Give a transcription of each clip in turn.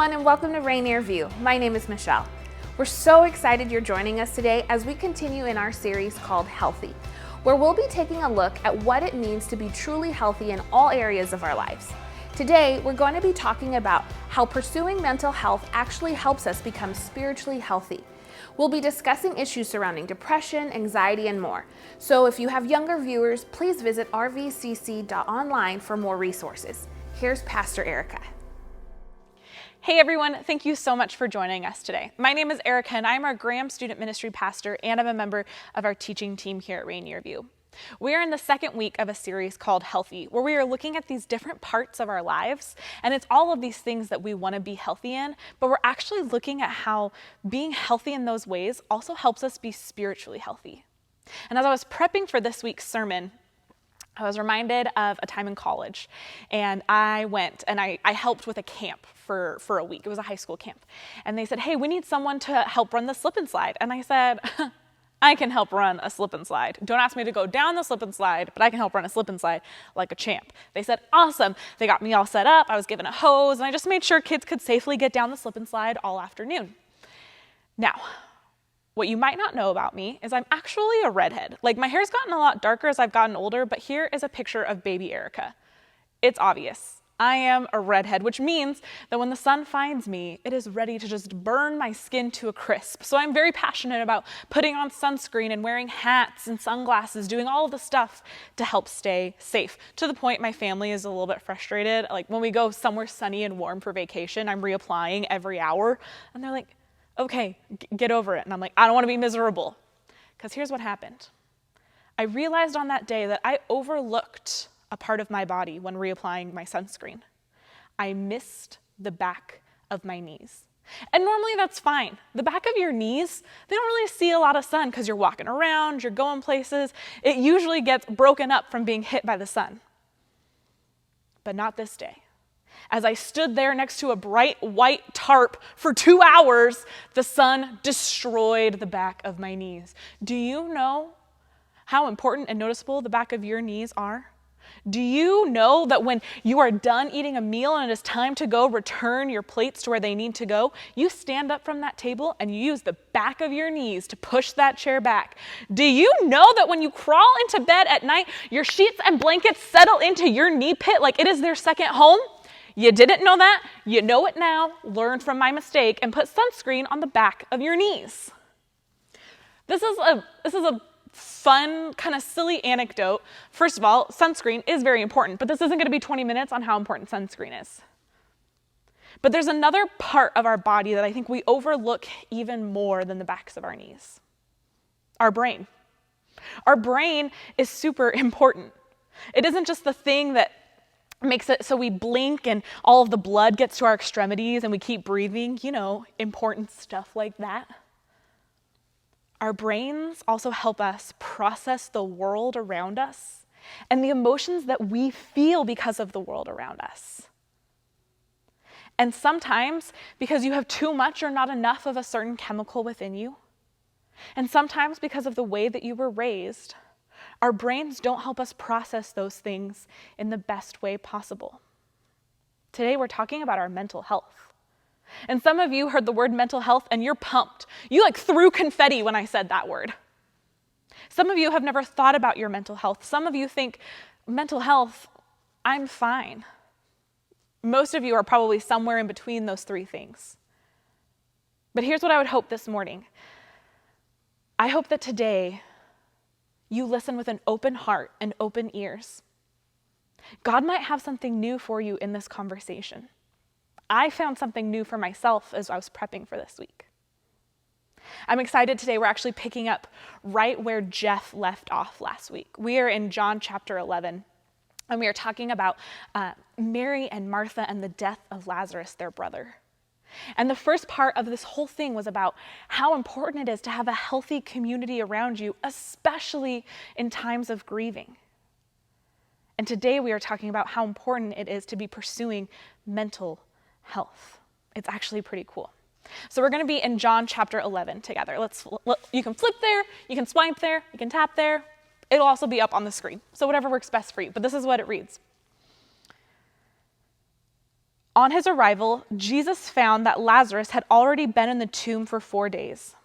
everyone, and welcome to Rainier View. My name is Michelle. We're so excited you're joining us today as we continue in our series called Healthy, where we'll be taking a look at what it means to be truly healthy in all areas of our lives. Today, we're going to be talking about how pursuing mental health actually helps us become spiritually healthy. We'll be discussing issues surrounding depression, anxiety, and more. So if you have younger viewers, please visit rvcc.online for more resources. Here's Pastor Erica. Hey everyone, thank you so much for joining us today. My name is Erica and I'm our Graham Student Ministry Pastor and I'm a member of our teaching team here at Rainier View. We are in the second week of a series called Healthy, where we are looking at these different parts of our lives, and it's all of these things that we want to be healthy in, but we're actually looking at how being healthy in those ways also helps us be spiritually healthy. And as I was prepping for this week's sermon, I was reminded of a time in college, and I went and I helped with a camp for a week. It was a high school camp. And they said, hey, we need someone to help run the slip and slide. And I said, I can help run a slip and slide. Don't ask me to go down the slip and slide, but I can help run a slip and slide like a champ. They said, awesome. They got me all set up. I was given a hose, and I just made sure kids could safely get down the slip and slide all afternoon. Now, what you might not know about me is I'm actually a redhead. Like, my hair's gotten a lot darker as I've gotten older, but here is a picture of baby Erica. It's obvious. I am a redhead, which means that when the sun finds me, it is ready to just burn my skin to a crisp. So I'm very passionate about putting on sunscreen and wearing hats and sunglasses, doing all of the stuff to help stay safe. To the point my family is a little bit frustrated. Like, when we go somewhere sunny and warm for vacation, I'm reapplying every hour. And they're like, okay, get over it. And I'm like, I don't want to be miserable. Because here's what happened. I realized on that day that I overlooked a part of my body when reapplying my sunscreen. I missed the back of my knees. And normally that's fine. The back of your knees, they don't really see a lot of sun because you're walking around, you're going places. It usually gets broken up from being hit by the sun. But not this day. As I stood there next to a bright white tarp for 2 hours, the sun destroyed the back of my knees. Do you know how important and noticeable the back of your knees are? Do you know that when you are done eating a meal and it is time to go return your plates to where they need to go, you stand up from that table and you use the back of your knees to push that chair back? Do you know that when you crawl into bed at night, your sheets and blankets settle into your knee pit like it is their second home? You didn't know that? You know it now. Learn from my mistake and put sunscreen on the back of your knees. This is a fun, kind of silly anecdote. First of all, sunscreen is very important, but this isn't going to be 20 minutes on how important sunscreen is. But there's another part of our body that I think we overlook even more than the backs of our knees. Our brain. Our brain is super important. It isn't just the thing that makes it so we blink and all of the blood gets to our extremities and we keep breathing, important stuff like that. Our brains also help us process the world around us and the emotions that we feel because of the world around us. And sometimes because you have too much or not enough of a certain chemical within you, and sometimes because of the way that you were raised, our brains don't help us process those things in the best way possible. Today we're talking about our mental health. And some of you heard the word mental health and you're pumped. You threw confetti when I said that word. Some of you have never thought about your mental health. Some of you think, mental health, I'm fine. Most of you are probably somewhere in between those three things. But here's what I would hope this morning. I hope that today you listen with an open heart and open ears. God might have something new for you in this conversation. I found something new for myself as I was prepping for this week. I'm excited today. We're actually picking up right where Jeff left off last week. We are in John chapter 11, and we are talking about Mary and Martha and the death of Lazarus, their brother. And the first part of this whole thing was about how important it is to have a healthy community around you, especially in times of grieving. And today we are talking about how important it is to be pursuing mental health. It's actually pretty cool. So we're going to be in John chapter 11 together. You can flip there, you can swipe there, you can tap there. It'll also be up on the screen. So whatever works best for you. But this is what it reads. On his arrival, Jesus found that Lazarus had already been in the tomb for 4 days.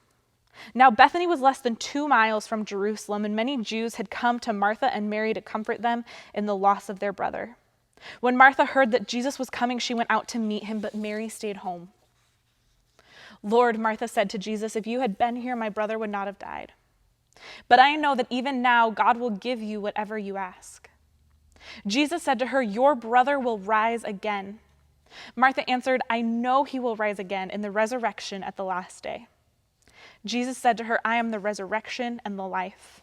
Now Bethany was less than 2 miles from Jerusalem, and many Jews had come to Martha and Mary to comfort them in the loss of their brother. When Martha heard that Jesus was coming, she went out to meet him, but Mary stayed home. Lord, Martha said to Jesus, if you had been here, my brother would not have died. But I know that even now God will give you whatever you ask. Jesus said to her, your brother will rise again. Martha answered, I know he will rise again in the resurrection at the last day. Jesus said to her, I am the resurrection and the life.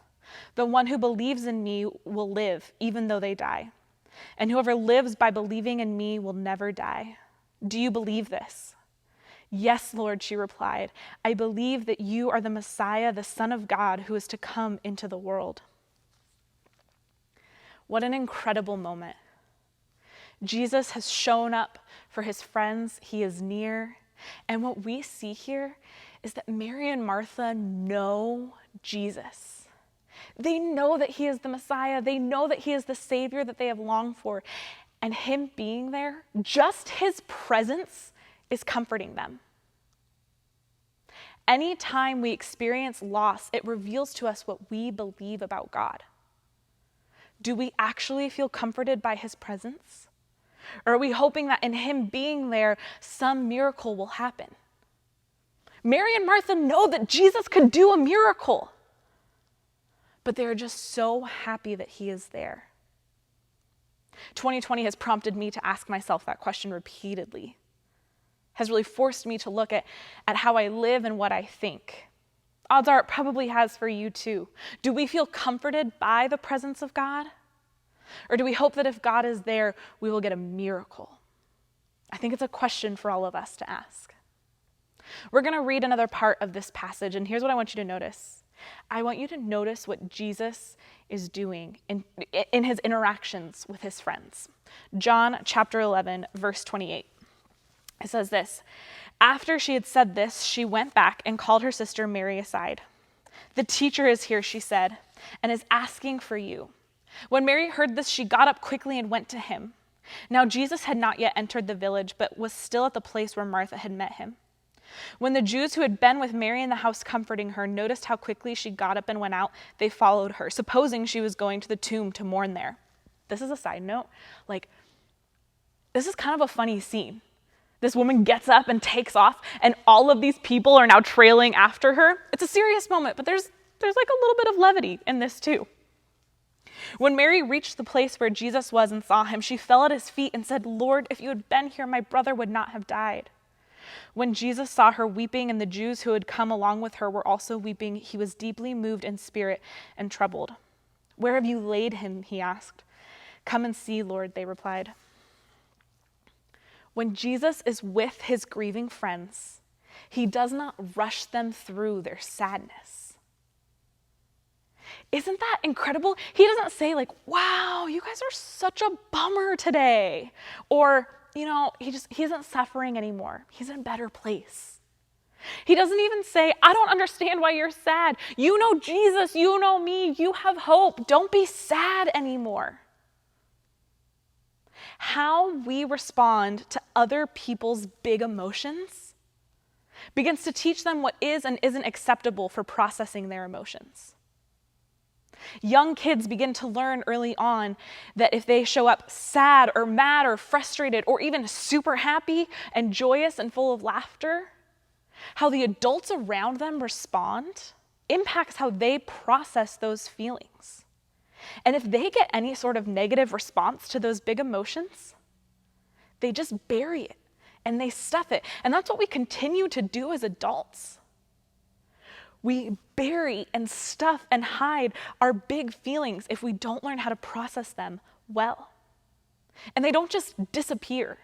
The one who believes in me will live even though they die. And whoever lives by believing in me will never die. Do you believe this? Yes, Lord, she replied. I believe that you are the Messiah, the Son of God, who is to come into the world. What an incredible moment. Jesus has shown up for his friends. He is near. And what we see here is that Mary and Martha know Jesus. They know that he is the Messiah. They know that he is the Savior that they have longed for. And him being there, just his presence, is comforting them. Anytime we experience loss, it reveals to us what we believe about God. Do we actually feel comforted by his presence? Or are we hoping that in him being there, some miracle will happen? Mary and Martha know that Jesus could do a miracle, but they're just so happy that he is there. 2020 has prompted me to ask myself that question repeatedly, has really forced me to look at how I live and what I think. Odds are it probably has for you too. Do we feel comforted by the presence of God? Or do we hope that if God is there, we will get a miracle? I think it's a question for all of us to ask. We're going to read another part of this passage, and here's what I want you to notice. I want you to notice what Jesus is doing in his interactions with his friends. John chapter 11, verse 28. It says this, after she had said this, she went back and called her sister Mary aside. The teacher is here, she said, and is asking for you. When Mary heard this, she got up quickly and went to him. Now Jesus had not yet entered the village, but was still at the place where Martha had met him. When the Jews who had been with Mary in the house comforting her noticed how quickly she got up and went out, they followed her, supposing she was going to the tomb to mourn there. This is a side note. This is kind of a funny scene. This woman gets up and takes off, and all of these people are now trailing after her. It's a serious moment, but there's like a little bit of levity in this too. When Mary reached the place where Jesus was and saw him, she fell at his feet and said, Lord, if you had been here, my brother would not have died. When Jesus saw her weeping and the Jews who had come along with her were also weeping, he was deeply moved in spirit and troubled. Where have you laid him? He asked. Come and see, Lord, they replied. When Jesus is with his grieving friends, he does not rush them through their sadness. Isn't that incredible? He doesn't say wow, you guys are such a bummer today. Or, he isn't suffering anymore. He's in a better place. He doesn't even say, I don't understand why you're sad. You know Jesus, you know me, you have hope. Don't be sad anymore. How we respond to other people's big emotions begins to teach them what is and isn't acceptable for processing their emotions. Young kids begin to learn early on that if they show up sad or mad or frustrated or even super happy and joyous and full of laughter, how the adults around them respond impacts how they process those feelings. And if they get any sort of negative response to those big emotions, they just bury it and they stuff it. And that's what we continue to do as adults. We bury and stuff and hide our big feelings if we don't learn how to process them well. And they don't just disappear.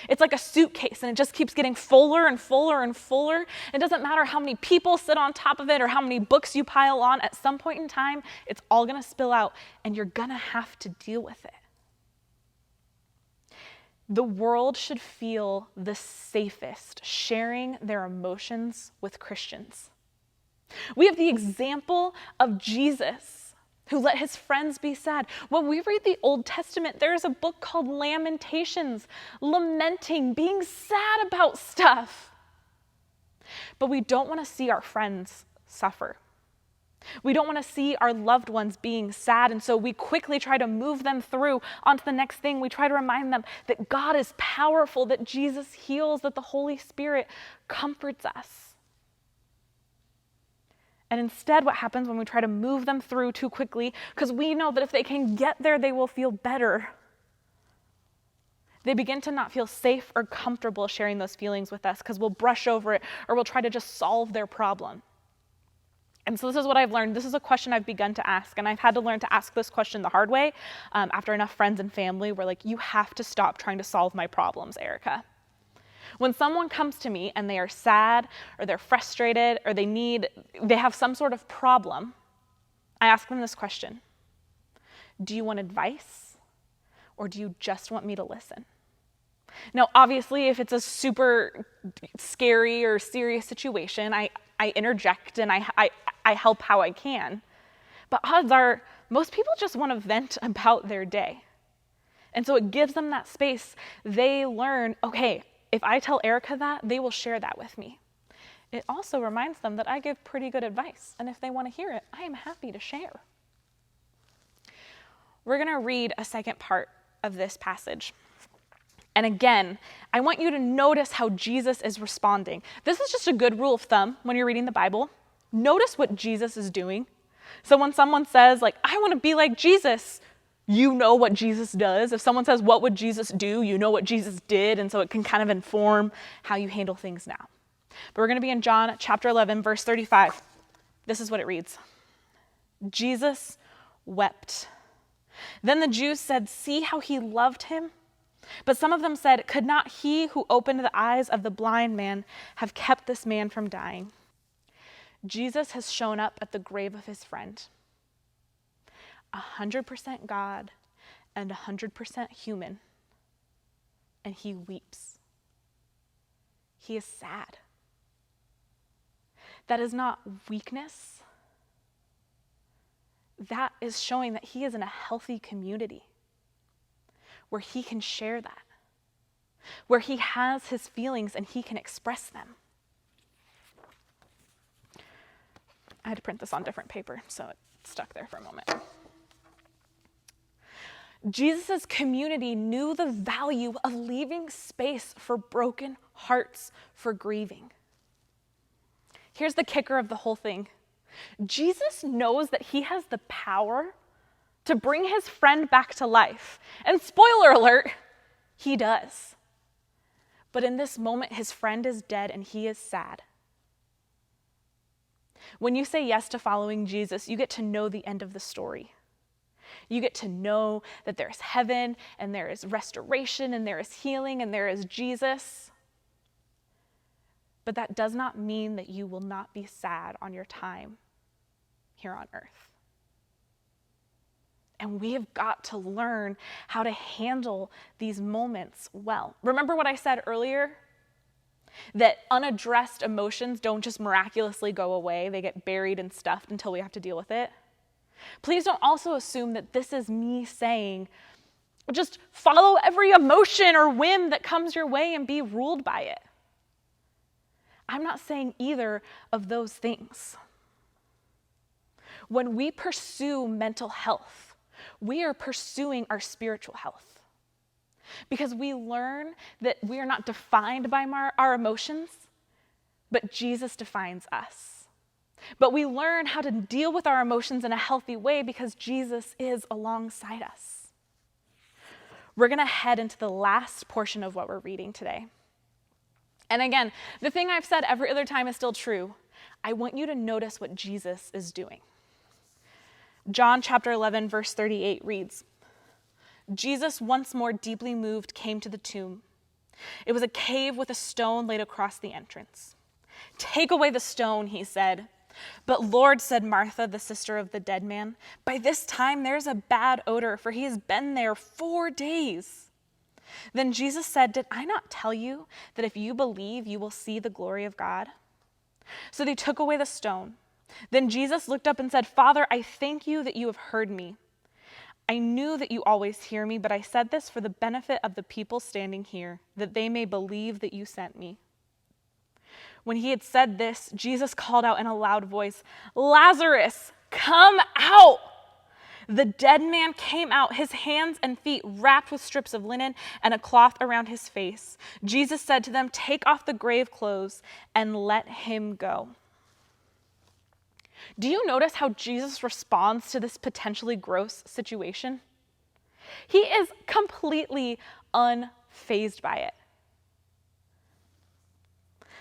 It's like a suitcase and it just keeps getting fuller and fuller and fuller. It doesn't matter how many people sit on top of it or how many books you pile on. At some point in time, it's all going to spill out and you're going to have to deal with it. The world should feel the safest sharing their emotions with Christians. We have the example of Jesus who let his friends be sad. When we read the Old Testament, there is a book called Lamentations, lamenting, being sad about stuff. But we don't want to see our friends suffer. We don't want to see our loved ones being sad, and so we quickly try to move them through onto the next thing. We try to remind them that God is powerful, that Jesus heals, that the Holy Spirit comforts us. And instead, what happens when we try to move them through too quickly, because we know that if they can get there, they will feel better, they begin to not feel safe or comfortable sharing those feelings with us because we'll brush over it or we'll try to just solve their problem. And so this is what I've learned. This is a question I've begun to ask, and I've had to learn to ask this question the hard way after enough friends and family were like, you have to stop trying to solve my problems, Erica. When someone comes to me and they are sad or they're frustrated or they have some sort of problem, I ask them this question: do you want advice or do you just want me to listen? Now, obviously, if it's a super scary or serious situation, I interject and I help how I can. But odds are, most people just want to vent about their day. And so it gives them that space. They learn, okay, if I tell Erica that, they will share that with me. It also reminds them that I give pretty good advice. And if they want to hear it, I am happy to share. We're going to read a second part of this passage. And again, I want you to notice how Jesus is responding. This is just a good rule of thumb when you're reading the Bible. Notice what Jesus is doing. So when someone says, like, I want to be like Jesus, you know what Jesus does. If someone says, what would Jesus do? You know what Jesus did. And so it can kind of inform how you handle things now. But we're going to be in John chapter 11, verse 35. This is what it reads. Jesus wept. Then the Jews said, see how he loved him? But some of them said, could not he who opened the eyes of the blind man have kept this man from dying? Jesus has shown up at the grave of his friend. 100% God and 100% human. And he weeps. He is sad. That is not weakness. That is showing that he is in a healthy community where he can share that, where he has his feelings and he can express them. I had to print this on different paper, so it stuck there for a moment. Jesus' community knew the value of leaving space for broken hearts, for grieving. Here's the kicker of the whole thing. Jesus knows that he has the power to bring his friend back to life. And spoiler alert, he does. But in this moment, his friend is dead and he is sad. When you say yes to following Jesus, you get to know the end of the story. You get to know that there is heaven and there is restoration and there is healing and there is Jesus. But that does not mean that you will not be sad on your time here on earth. And we have got to learn how to handle these moments well. Remember what I said earlier? That unaddressed emotions don't just miraculously go away. They get buried and stuffed until we have to deal with it. Please don't also assume that this is me saying, just follow every emotion or whim that comes your way and be ruled by it. I'm not saying either of those things. When we pursue mental health, we are pursuing our spiritual health because we learn that we are not defined by our emotions, but Jesus defines us. But we learn how to deal with our emotions in a healthy way because Jesus is alongside us. We're going to head into the last portion of what we're reading today. And again, the thing I've said every other time is still true. I want you to notice what Jesus is doing. John chapter 11, verse 38 reads, Jesus, once more deeply moved, came to the tomb. It was a cave with a stone laid across the entrance. Take away the stone, he said. But Lord, said Martha, the sister of the dead man, by this time there's a bad odor, for he has been there 4 days. Then Jesus said, did I not tell you that if you believe, you will see the glory of God? So they took away the stone. Then Jesus looked up and said, "Father, I thank you that you have heard me. I knew that you always hear me, but I said this for the benefit of the people standing here, that they may believe that you sent me." When he had said this, Jesus called out in a loud voice, "Lazarus, come out!" The dead man came out, his hands and feet wrapped with strips of linen and a cloth around his face. Jesus said to them, "Take off the grave clothes and let him go." Do you notice how Jesus responds to this potentially gross situation? He is completely unfazed by it.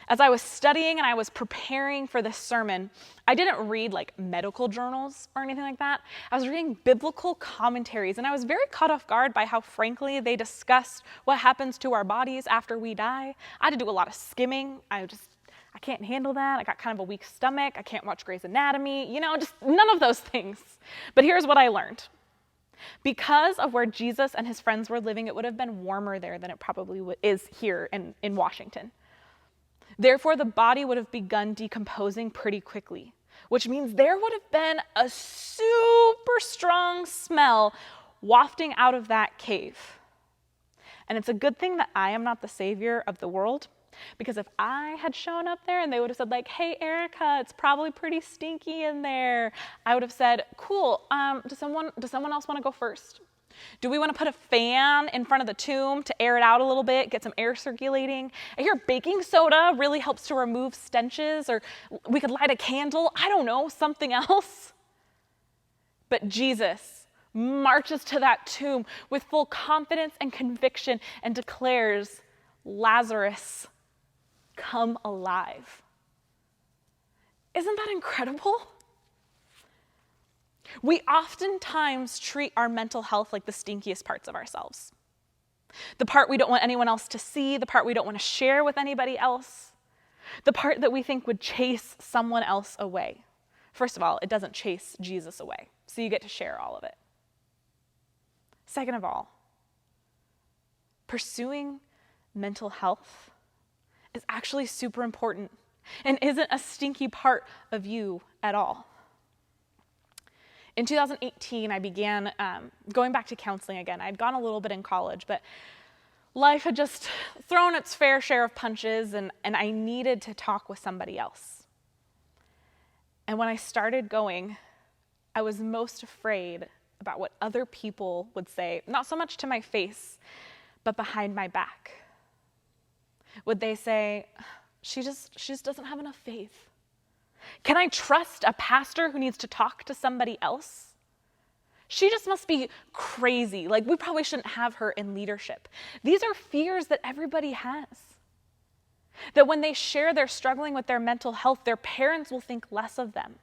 As I was studying and I was preparing for this sermon, I didn't read like medical journals or anything like that. I was reading biblical commentaries, and I was very caught off guard by how frankly they discussed what happens to our bodies after we die. I had to do a lot of skimming. I can't handle that. I got kind of a weak stomach. I can't watch Grey's Anatomy, just none of those things. But here's what I learned. Because of where Jesus and his friends were living, it would have been warmer there than it probably is here in Washington. Therefore, the body would have begun decomposing pretty quickly, which means there would have been a super strong smell wafting out of that cave. And it's a good thing that I am not the savior of the world, because if I had shown up there and they would have said like, "Hey, Erica, it's probably pretty stinky in there," I would have said, "Cool, does someone else want to go first? Do we want to put a fan in front of the tomb to air it out a little bit, get some air circulating? I hear baking soda really helps to remove stenches, or we could light a candle. I don't know, something else." But Jesus marches to that tomb with full confidence and conviction and declares, "Lazarus, come alive." Isn't that incredible? We oftentimes treat our mental health like the stinkiest parts of ourselves. The part we don't want anyone else to see, the part we don't want to share with anybody else, the part that we think would chase someone else away. First of all, it doesn't chase Jesus away, so you get to share all of it. Second of all, pursuing mental health is actually super important and isn't a stinky part of you at all. In 2018, I began going back to counseling again. I'd gone a little bit in college, but life had just thrown its fair share of punches, and I needed to talk with somebody else. And when I started going, I was most afraid about what other people would say, not so much to my face, but behind my back. Would they say, she just doesn't have enough faith? Can I trust a pastor who needs to talk to somebody else? She just must be crazy. Like, we probably shouldn't have her in leadership. These are fears that everybody has. That when they share they're struggling with their mental health, their parents will think less of them.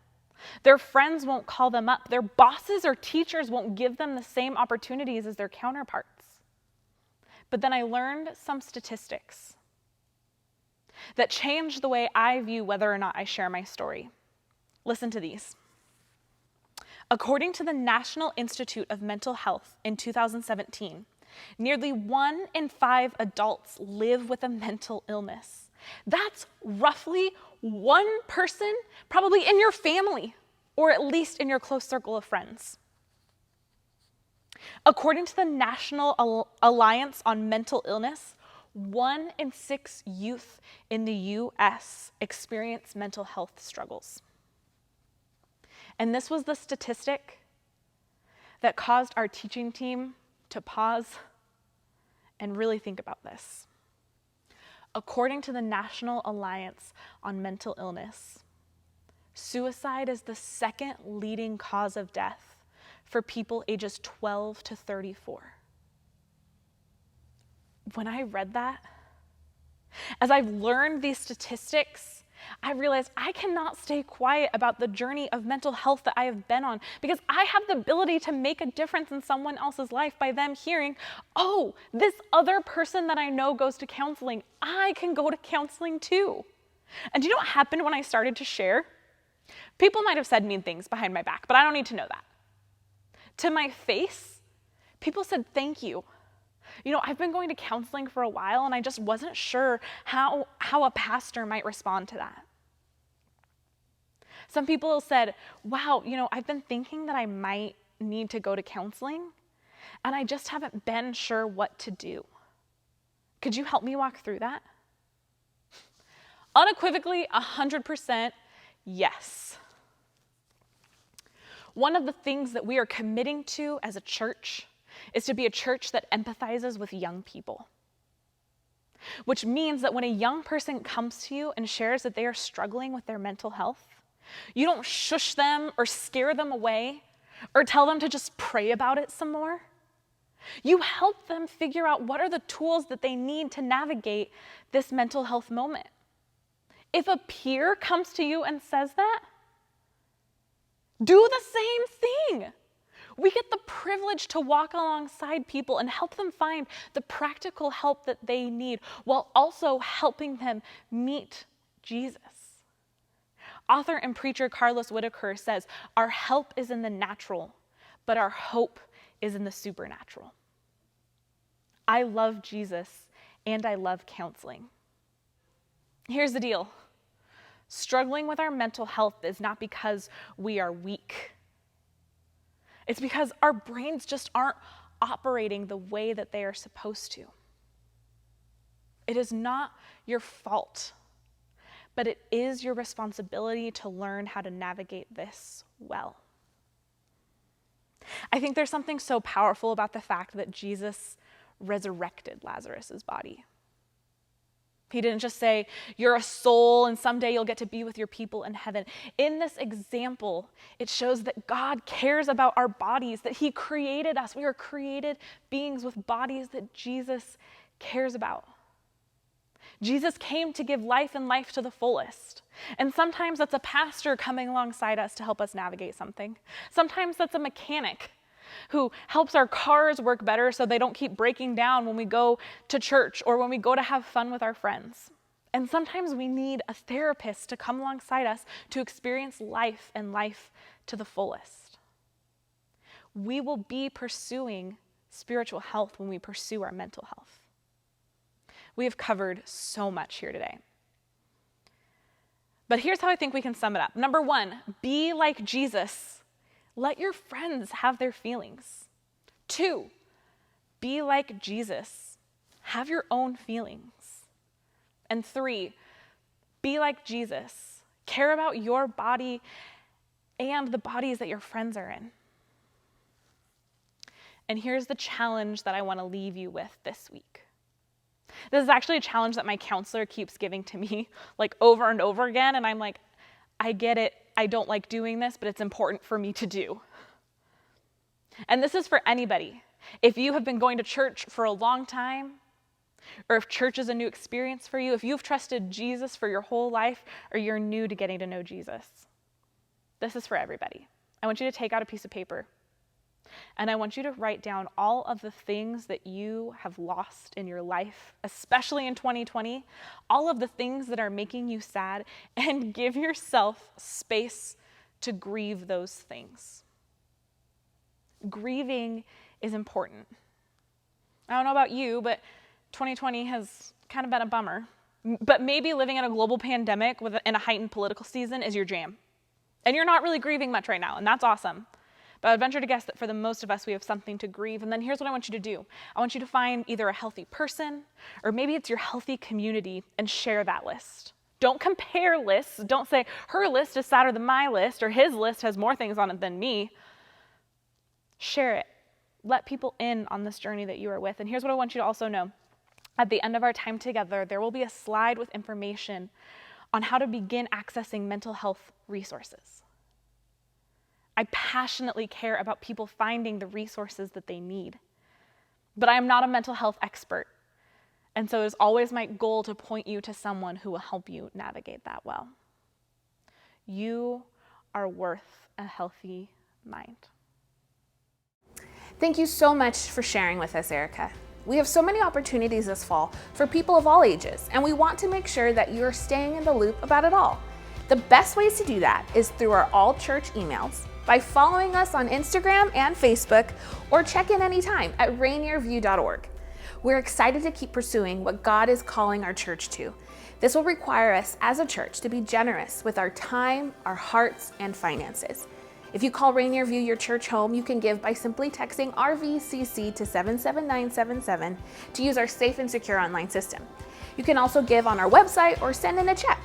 Their friends won't call them up. Their bosses or teachers won't give them the same opportunities as their counterparts. But then I learned some statistics that change the way I view whether or not I share my story. Listen to these. According to the National Institute of Mental Health in 2017, nearly 1 in 5 adults live with a mental illness. That's roughly one person, probably in your family, or at least in your close circle of friends. According to the National Alliance on Mental Illness, 1 in 6 youth in the U.S. experience mental health struggles. And this was the statistic that caused our teaching team to pause and really think about this. According to the National Alliance on Mental Illness, suicide is the second leading cause of death for people ages 12 to 34. When I read that, as I've learned these statistics, I realized I cannot stay quiet about the journey of mental health that I have been on, because I have the ability to make a difference in someone else's life by them hearing, "Oh, this other person that I know goes to counseling. I can go to counseling too." And do you know what happened when I started to share? People might have said mean things behind my back, but I don't need to know that. To my face, people said, "Thank you. I've been going to counseling for a while, and I just wasn't sure how a pastor might respond to that." Some people said, wow, I've been thinking that I might need to go to counseling, and I just haven't been sure what to do. Could you help me walk through that? Unequivocally, 100% yes. One of the things that we are committing to as a church is to be a church that empathizes with young people. Which means that when a young person comes to you and shares that they are struggling with their mental health, you don't shush them or scare them away or tell them to just pray about it some more. You help them figure out what are the tools that they need to navigate this mental health moment. If a peer comes to you and says that, do the same thing. We get the privilege to walk alongside people and help them find the practical help that they need while also helping them meet Jesus. Author and preacher Carlos Whitaker says, "Our help is in the natural, but our hope is in the supernatural." I love Jesus and I love counseling. Here's the deal. Struggling with our mental health is not because we are weak. It's because our brains just aren't operating the way that they are supposed to. It is not your fault, but it is your responsibility to learn how to navigate this well. I think there's something so powerful about the fact that Jesus resurrected Lazarus's body. He didn't just say, you're a soul and someday you'll get to be with your people in heaven. In this example, it shows that God cares about our bodies, that he created us. We are created beings with bodies that Jesus cares about. Jesus came to give life and life to the fullest. And sometimes that's a pastor coming alongside us to help us navigate something. Sometimes that's a mechanic who helps our cars work better so they don't keep breaking down when we go to church or when we go to have fun with our friends. And sometimes we need a therapist to come alongside us to experience life and life to the fullest. We will be pursuing spiritual health when we pursue our mental health. We have covered so much here today. But here's how I think we can sum it up. Number one, be like Jesus. Let your friends have their feelings. 2, be like Jesus. Have your own feelings. And 3, be like Jesus. Care about your body and the bodies that your friends are in. And here's the challenge that I want to leave you with this week. This is actually a challenge that my counselor keeps giving to me like over and over again. And I'm like, I get it. I don't like doing this, but it's important for me to do. And this is for anybody. If you have been going to church for a long time, or if church is a new experience for you, if you've trusted Jesus for your whole life, or you're new to getting to know Jesus, this is for everybody. I want you to take out a piece of paper, and I want you to write down all of the things that you have lost in your life, especially in 2020, all of the things that are making you sad, and give yourself space to grieve those things. Grieving is important. I don't know about you, but 2020 has kind of been a bummer. But maybe living in a global pandemic in a heightened political season is your jam. And you're not really grieving much right now, and that's awesome. But I would venture to guess that for the most of us, we have something to grieve. And then here's what I want you to do. I want you to find either a healthy person, or maybe it's your healthy community, and share that list. Don't compare lists. Don't say, her list is sadder than my list, or his list has more things on it than me. Share it. Let people in on this journey that you are with. And here's what I want you to also know. At the end of our time together, there will be a slide with information on how to begin accessing mental health resources. I passionately care about people finding the resources that they need. But I am not a mental health expert. And so it is always my goal to point you to someone who will help you navigate that well. You are worth a healthy mind. Thank you so much for sharing with us, Erica. We have so many opportunities this fall for people of all ages, and we want to make sure that you're staying in the loop about it all. The best ways to do that is through our all church emails, by following us on Instagram and Facebook, or check in anytime at rainierview.org. We're excited to keep pursuing what God is calling our church to. This will require us as a church to be generous with our time, our hearts, and finances. If you call Rainier View your church home, you can give by simply texting RVCC to 77977 to use our safe and secure online system. You can also give on our website or send in a check.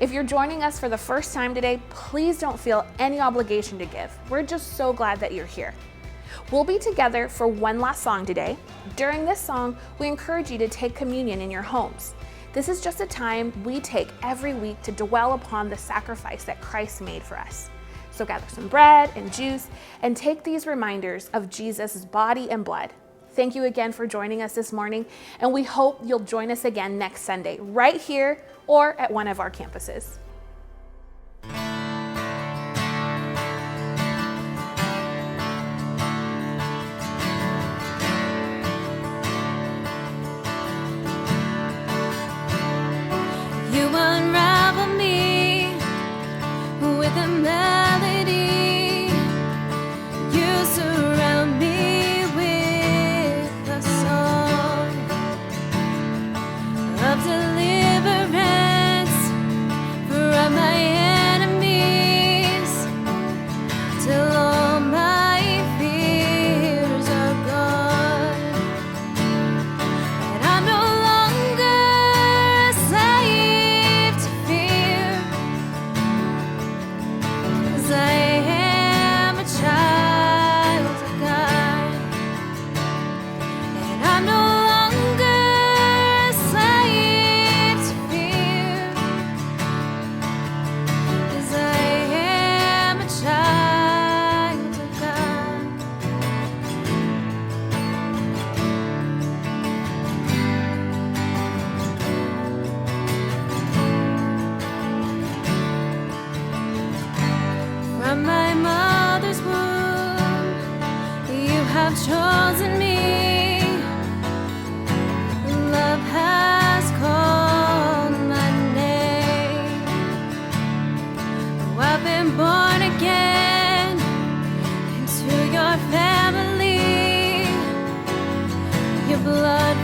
If you're joining us for the first time today, please don't feel any obligation to give. We're just so glad that you're here. We'll be together for one last song today. During this song, we encourage you to take communion in your homes. This is just a time we take every week to dwell upon the sacrifice that Christ made for us. So gather some bread and juice and take these reminders of Jesus' body and blood. Thank you again for joining us this morning, and we hope you'll join us again next Sunday, right here or at one of our campuses. You unravel me with a melody. You surround me with a song of deliverance from my enemies, till all my fears are gone, and I'm no longer a slave to fear, 'cause I am a child of God, and I'm no longer a slave to fear, 'cause I am a child of God. From my mother's womb, you have chosen me. Love has called my name. Oh, I've been born again into your family. Your blood